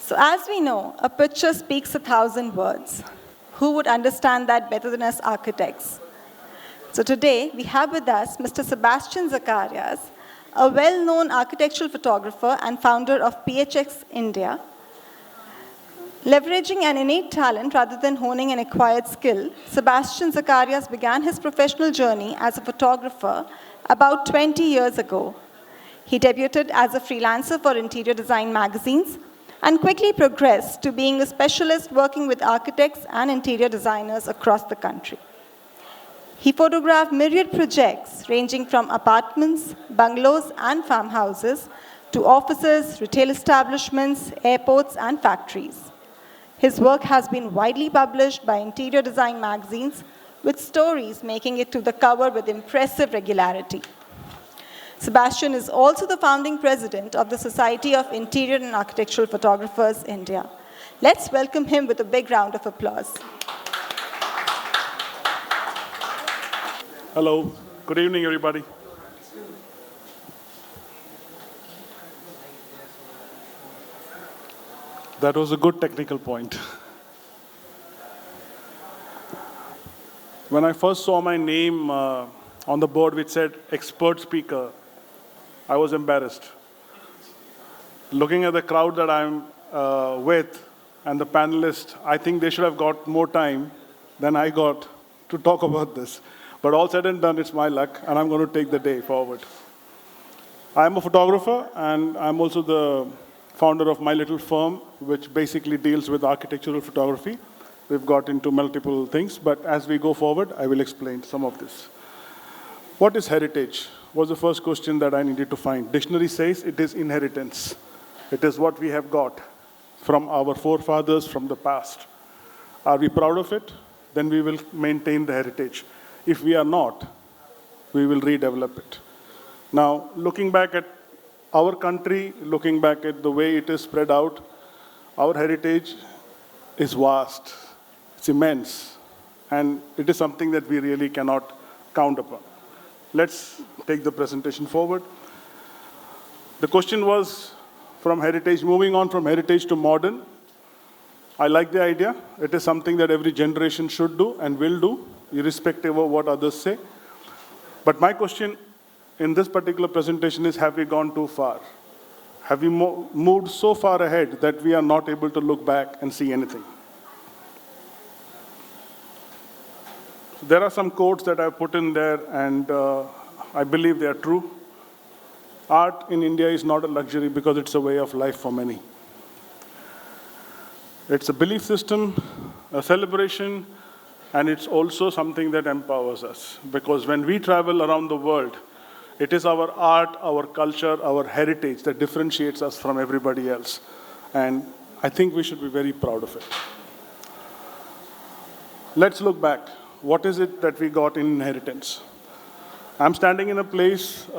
So as we know, a picture speaks 1,000 words. Who would understand that better than us architects? So today, we have with us Mr. Sebastian Zachariah, a well-known architectural photographer and founder of PHX India. Leveraging an innate talent rather than honing an acquired skill, Sebastian Zachariah began his professional journey as a photographer about 20 years ago. He debuted as a freelancer for interior design magazines and quickly progressed to being a specialist working with architects and interior designers across the country. He photographed myriad projects ranging from apartments, bungalows, and farmhouses to offices, retail establishments, airports, and factories. His work has been widely published by interior design magazines, with stories making it to the cover with impressive regularity. Sebastian is also the founding president of the Society of Interior and Architectural Photographers, India. Let's welcome him with a big round of applause. Hello, good evening, everybody. That was a good technical point. When I first saw my name on the board which said expert speaker, I was embarrassed. Looking at the crowd that I'm with and the panelists, I think they should have got more time than I got to talk about this. But all said and done, it's my luck, and I'm going to take the day forward. I'm a photographer, and I'm also the founder of my little firm, which basically deals with architectural photography. We've got into multiple things, but as we go forward, I will explain some of this. What is heritage? Was the first question that I needed to find. Dictionary says it is inheritance. It is what we have got from our forefathers from the past. Are we proud of it? Then we will maintain the heritage. If we are not, we will redevelop it. Now, looking back at our country, looking back at the way it is spread out, our heritage is vast, it's immense, and it is something that we really cannot count upon. Let's take the presentation forward. The question was from heritage, moving on from heritage to modern. I like the idea. It is something that every generation should do and will do, irrespective of what others say. But my question in this particular presentation is, have we gone too far? Have we moved so far ahead that we are not able to look back and see anything? There are some quotes that I've put in there, and I believe they are true. Art in India is not a luxury because it's a way of life for many. It's a belief system, a celebration, and it's also something that empowers us. Because when we travel around the world, it is our art, our culture, our heritage that differentiates us from everybody else. And I think we should be very proud of it. Let's look back. What is it that we got in inheritance? I'm standing in a place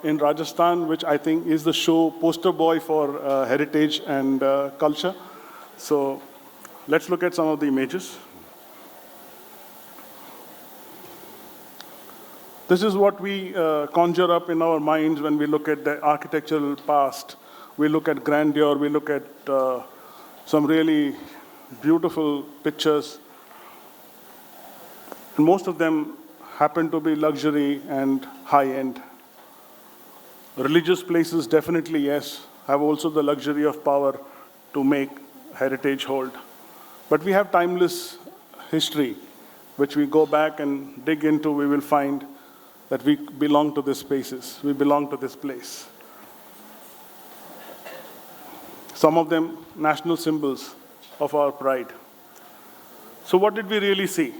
in Rajasthan, which I think is the show poster boy for heritage and culture. So let's look at some of the images. This is what we conjure up in our minds when we look at the architectural past. We look at grandeur, we look at some really beautiful pictures. And most of them happen to be luxury and high-end. Religious places, definitely yes, have also the luxury of power to make heritage hold. But we have timeless history, which we go back and dig into, we will find that we belong to these spaces, we belong to this place. Some of them national symbols of our pride. So what did we really see?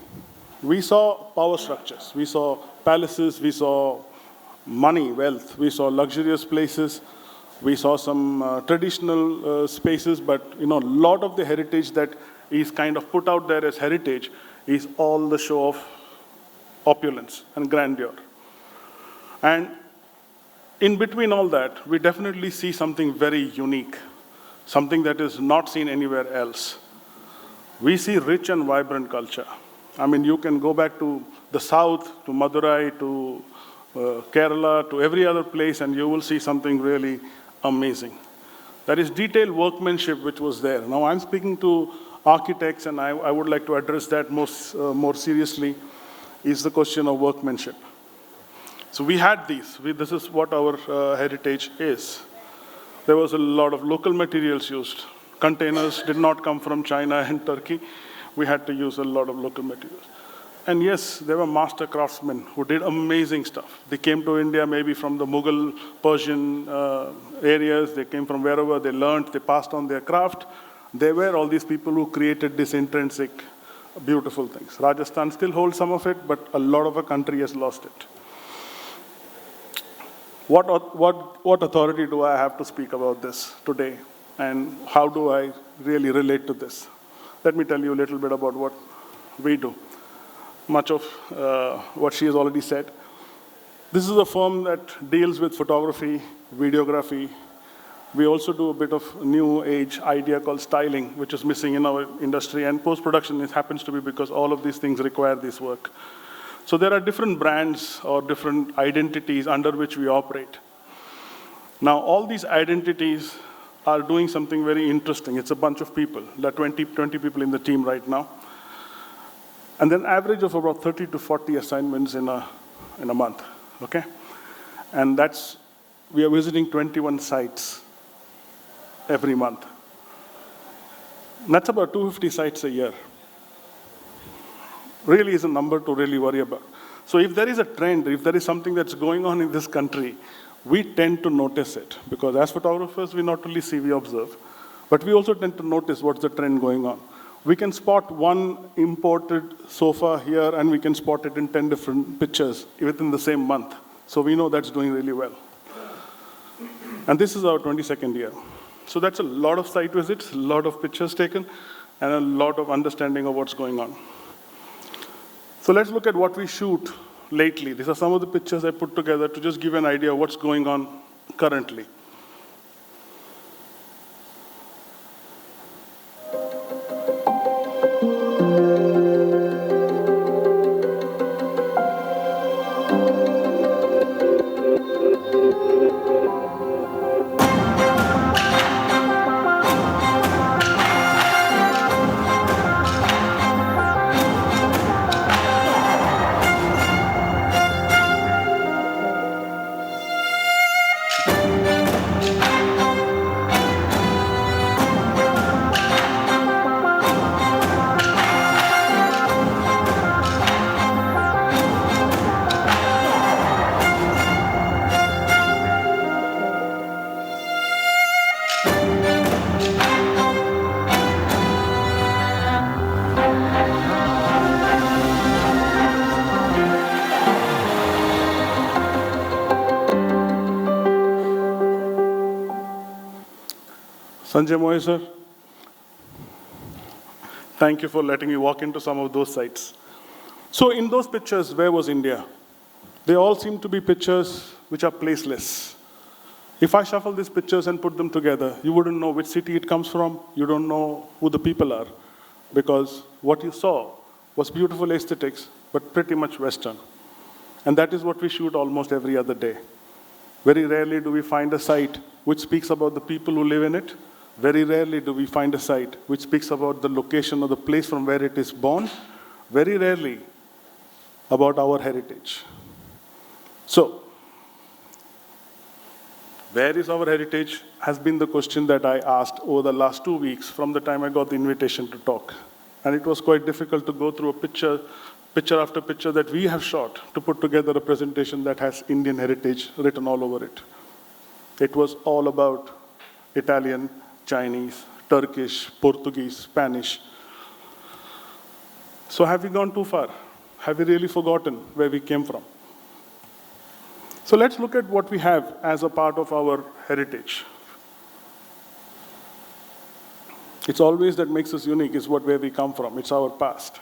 We saw power structures, we saw palaces, we saw money, wealth, we saw luxurious places, we saw some traditional spaces, but a lot of the heritage that is kind of put out there as heritage is all the show of opulence and grandeur. And in between all that, we definitely see something very unique, something that is not seen anywhere else. We see rich and vibrant culture. I mean, you can go back to the south, to Madurai, to Kerala, to every other place, and you will see something really amazing. That is detailed workmanship which was there. Now I'm speaking to architects, and I would like to address that more seriously, is the question of workmanship. So we had these. This is what our heritage is. There was a lot of local materials used. Containers did not come from China and Turkey. We had to use a lot of local materials. And yes, there were master craftsmen who did amazing stuff. They came to India maybe from the Mughal, Persian areas. They came from wherever they learned. They passed on their craft. There were all these people who created this intrinsic, beautiful things. Rajasthan still holds some of it, but a lot of our country has lost it. What authority do I have to speak about this today? And how do I really relate to this? Let me tell you a little bit about what we do. Much of what she has already said. This is a firm that deals with photography, videography. We also do a bit of new age idea called styling, which is missing in our industry. And post-production, it happens to be because all of these things require this work. So there are different brands or different identities under which we operate. Now, all these identities are doing something very interesting. It's a bunch of people. There are 20 people in the team right now. And then average of about 30 to 40 assignments in a month, okay? And we are visiting 21 sites every month. And that's about 250 sites a year. Really is a number to really worry about. So if there is a trend, if there is something that's going on in this country, we tend to notice it. Because as photographers, we not only see, we observe, but we also tend to notice what's the trend going on. We can spot one imported sofa here, and we can spot it in 10 different pictures within the same month. So we know that's doing really well. And this is our 22nd year. So that's a lot of site visits, a lot of pictures taken, and a lot of understanding of what's going on. So let's look at what we shoot lately. These are some of the pictures I put together to just give an idea of what's going on currently. Sanjay Moy, sir, thank you for letting me walk into some of those sites. So in those pictures, where was India? They all seem to be pictures which are placeless. If I shuffle these pictures and put them together, you wouldn't know which city it comes from. You don't know who the people are, because what you saw was beautiful aesthetics, but pretty much Western. And that is what we shoot almost every other day. Very rarely do we find a site which speaks about the people who live in it. Very rarely do we find a site which speaks about the location or the place from where it is born. Very rarely about our heritage. So, where is our heritage has been the question that I asked over the last 2 weeks from the time I got the invitation to talk. And it was quite difficult to go through a picture after picture that we have shot to put together a presentation that has Indian heritage written all over it. It was all about Italian, Chinese, Turkish, Portuguese, Spanish. So have we gone too far? Have we really forgotten where we came from? So let's look at what we have as a part of our heritage. It's always that makes us unique is where we come from. It's our past.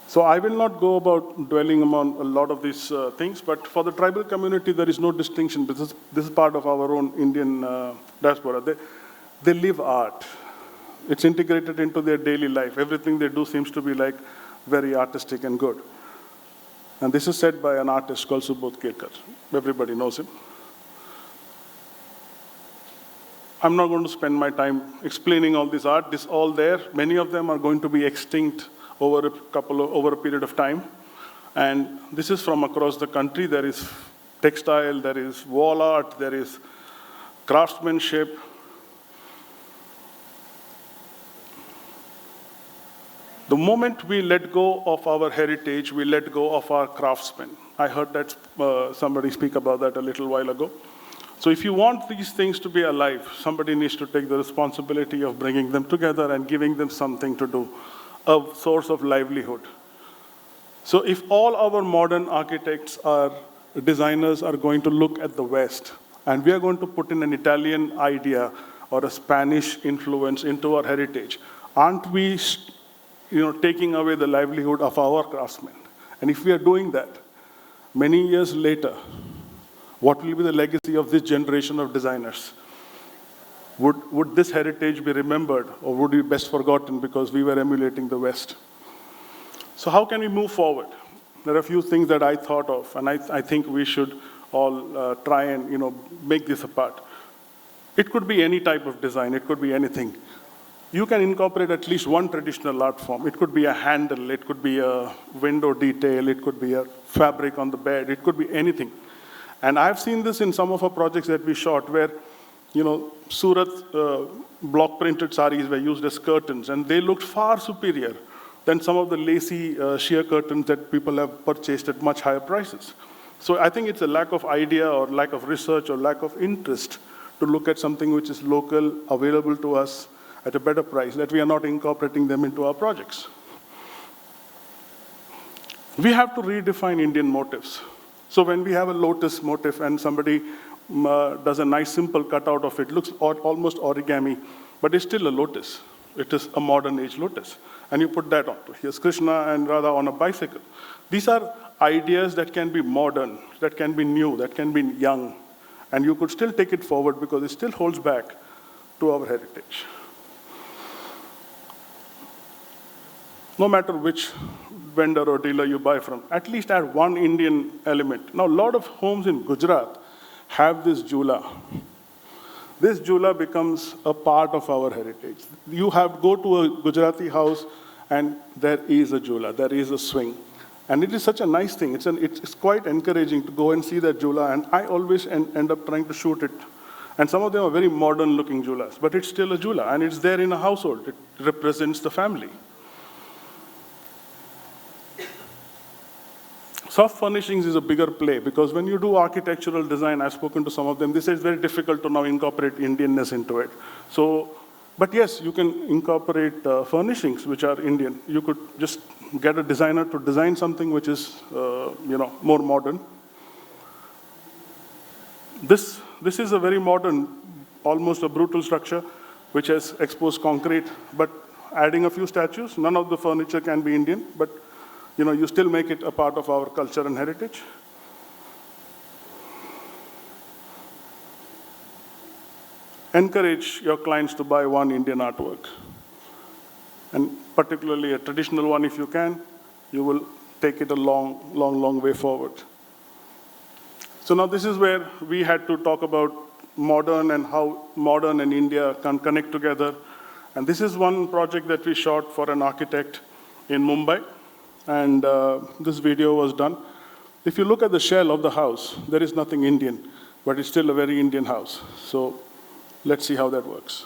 So I will not go about dwelling on a lot of these things, but for the tribal community, there is no distinction. This is part of our own Indian diaspora. They live art. It's integrated into their daily life. Everything they do seems to be like very artistic and good. And this is said by an artist called Subodh Kelkar. Everybody knows him. I'm not going to spend my time explaining all this art. This all there. Many of them are going to be extinct over a period of time. And this is from across the country. There is textile, there is wall art, there is craftsmanship. The moment we let go of our heritage, we let go of our craftsmen. I heard that somebody speak about that a little while ago. So if you want these things to be alive, somebody needs to take the responsibility of bringing them together and giving them something to do, a source of livelihood. So if all our modern architects or designers are going to look at the West, and we are going to put in an Italian idea or a Spanish influence into our heritage, aren't we taking away the livelihood of our craftsmen? And if we are doing that, many years later, what will be the legacy of this generation of designers? Would this heritage be remembered, or would it be best forgotten because we were emulating the West? So how can we move forward? There are a few things that I thought of, and I think we should all try and make this a part. It could be any type of design. It could be anything. You can incorporate at least one traditional art form. It could be a handle. It could be a window detail. It could be a fabric on the bed. It could be anything. And I've seen this in some of our projects that we shot where, Surat block printed saris were used as curtains, and they looked far superior than some of the lacy sheer curtains that people have purchased at much higher prices. So I think it's a lack of idea or lack of research or lack of interest to look at something which is local, available to us at a better price, that we are not incorporating them into our projects. We have to redefine Indian motifs. So when we have a lotus motif and somebody does a nice simple cutout of it, looks almost origami, but it's still a lotus. It is a modern age lotus. And you put that on. Here's Krishna and Radha on a bicycle. These are ideas that can be modern, that can be new, that can be young. And you could still take it forward because it still holds back to our heritage. No matter which vendor or dealer you buy from, at least add one Indian element. Now, a lot of homes in Gujarat have this jula. This jula becomes a part of our heritage. You have to go to a Gujarati house and there is a jula, there is a swing. And it is such a nice thing. It's quite encouraging to go and see that jula, and I always end up trying to shoot it. And some of them are very modern looking julas, but it's still a jula, and it's there in a household. It represents the family. Soft furnishings is a bigger play because when you do architectural design, I've spoken to some of them, they say it's very difficult to now incorporate Indianness into it. But yes, you can incorporate furnishings which are Indian. You could just get a designer to design something which is, more modern. This is a very modern, almost a brutal structure which has exposed concrete, but adding a few statues. None of the furniture can be Indian, but you still make it a part of our culture and heritage. Encourage your clients to buy one Indian artwork. And particularly a traditional one, if you can, you will take it a long way forward. So now this is where we had to talk about modern and how modern and India can connect together. And this is one project that we shot for an architect in Mumbai. And this video was done. If you look at the shell of the house, there is nothing Indian, but it's still a very Indian house. So let's see how that works.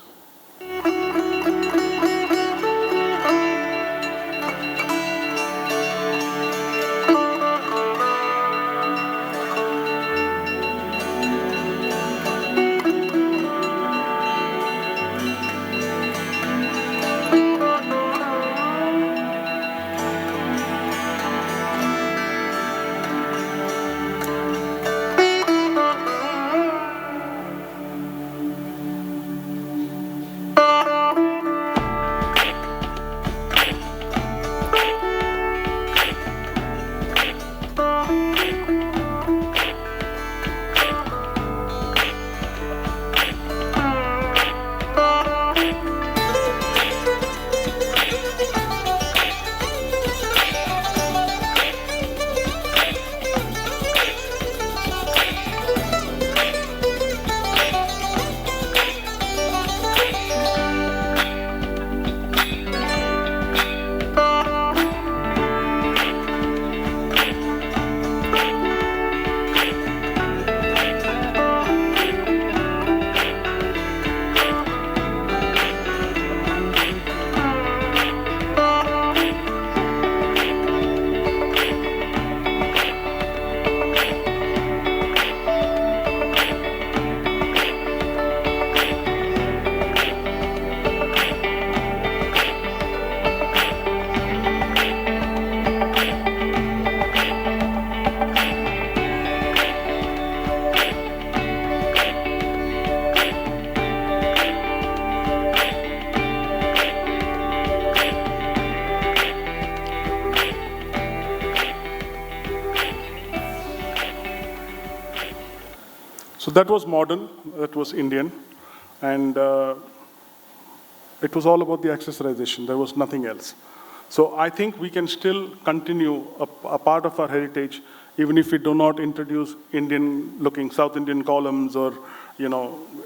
So that was modern, that was Indian, and it was all about the accessorization. There was nothing else. So I think we can still continue a part of our heritage, even if we do not introduce Indian-looking South Indian columns or,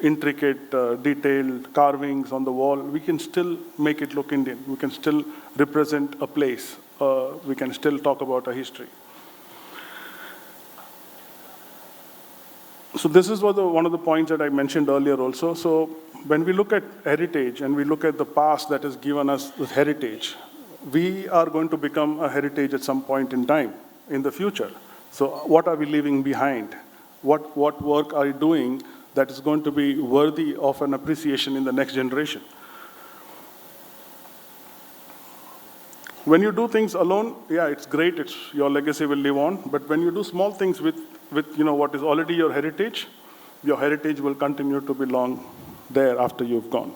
intricate, detailed carvings on the wall. We can still make it look Indian. We can still represent a place. We can still talk about a history. So this is one of the points that I mentioned earlier also. So when we look at heritage and we look at the past that has given us this heritage, we are going to become a heritage at some point in time, in the future. So what are we leaving behind? What work are you doing that is going to be worthy of an appreciation in the next generation? When you do things alone, yeah, it's great, your legacy will live on, but when you do small things with what is already your heritage will continue to belong there after you've gone.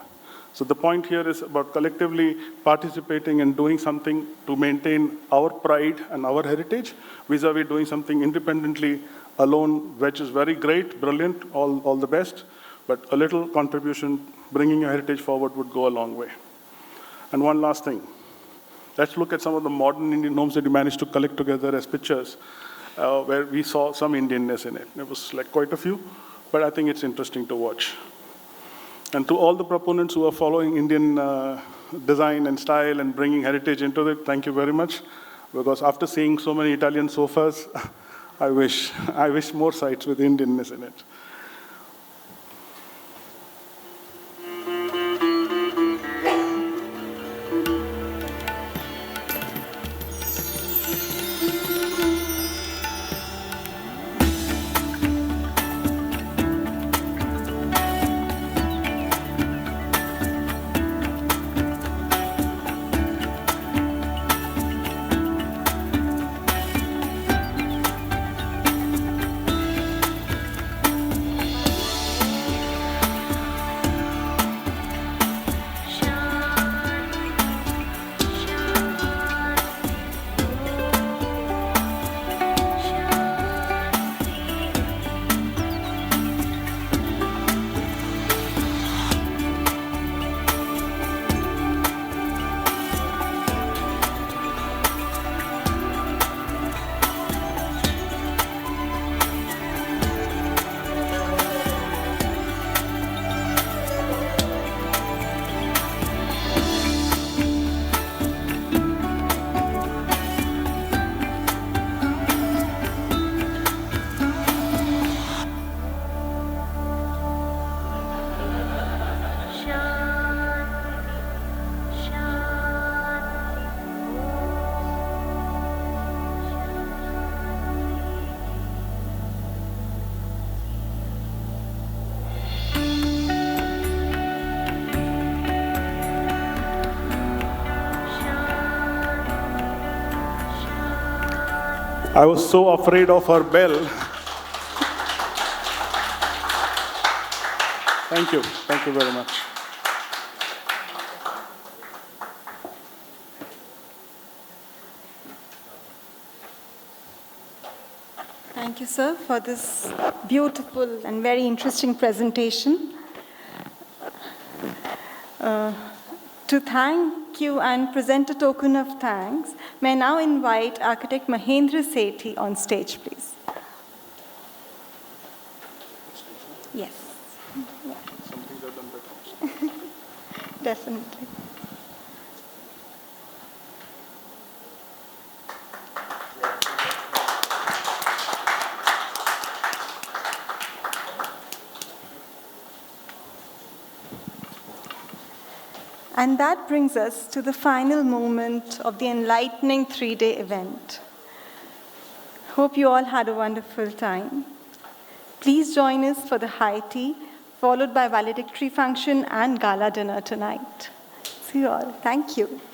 So the point here is about collectively participating and doing something to maintain our pride and our heritage, vis-a-vis doing something independently alone, which is very great, brilliant, all the best, but a little contribution, bringing your heritage forward would go a long way. And one last thing. Let's look at some of the modern Indian homes that we managed to collect together as pictures, where we saw some Indianness in it. It was like quite a few, but I think it's interesting to watch. And to all the proponents who are following Indian design and style and bringing heritage into it, thank you very much. Because after seeing so many Italian sofas, I wish more sites with Indianness in it. I was so afraid of her bell. Thank you very much. Thank you, sir, for this beautiful and very interesting presentation. To thank you and present a token of thanks, may I now invite architect Mahendra Sethi on stage, please. Yes. Some things are done better. Definitely. And that brings us to the final moment of the enlightening 3-day event. Hope you all had a wonderful time. Please join us for the high tea, followed by valedictory function and gala dinner tonight. See you all. Thank you.